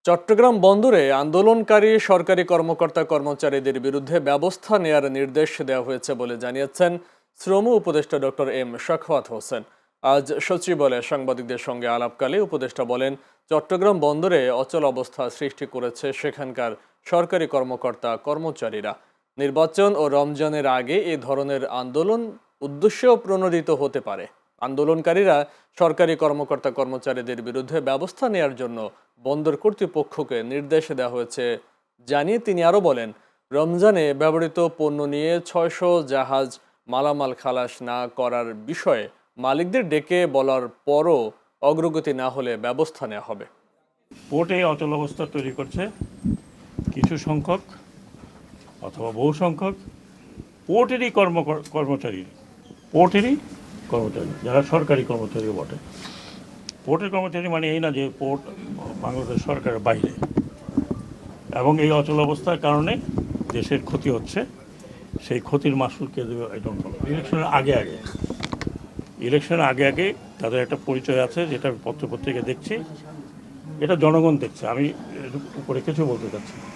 চট্টগ্রাম বন্দরে আন্দোলনকারী সরকারি কর্মকর্তা কর্মচারীদের বিরুদ্ধে ব্যবস্থা নেয়ার নির্দেশ দেওয়া হয়েছে বলে জানিয়েছেন শ্রম উপদেষ্টা ডক্টর এম শাখাওয়াত হোসেন। আজ সচিবালয়ে সাংবাদিকদের সঙ্গে আলাপকালে উপদেষ্টা বলেন, চট্টগ্রাম বন্দরে অচল অবস্থা সৃষ্টি করেছে সেখানকার সরকারি কর্মকর্তা কর্মচারীরা। নির্বাচন ও রমজানের আগে এ ধরনের আন্দোলন উদ্দেশ্যেও প্রণোদিত হতে পারে। আন্দোলনকারীরা সরকারি কর্মকর্তা কর্মচারীদের বিরুদ্ধে ব্যবস্থা নেয়ার জন্য বন্দর কর্তৃপক্ষকে নির্দেশ দেওয়া হয়েছে জানিয়ে তিনি আরও বলেন, রমজানে ব্যবহৃত পণ্য নিয়ে ৬০০ জাহাজ মালামাল খালাস না করার বিষয়ে মালিকদের ডেকে বলার পরও অগ্রগতি না হলে ব্যবস্থা নেওয়া হবে। পোর্টে অচল অবস্থা তৈরি করছে কিছু সংখ্যক অথবা বহু সংখ্যক পোর্টেরই কর্মচারী যারা সরকারি কর্মচারী বটে। পোর্টের কর্মচারী মানে এই না যে পোর্ট বাংলাদেশ সরকারের বাইরে। এবং এই অচল অবস্থার কারণে দেশের ক্ষতি হচ্ছে, সেই ক্ষতির মাসুল কে দেবে আই ডোন্ট নো। ইলেকশনের আগে তাদের একটা পরিচয় আছে, যেটা পত্রপত্রিকা দেখছি, এটা জনগণ দেখছে। আমি উপরে কিছু বলতে চাচ্ছি না।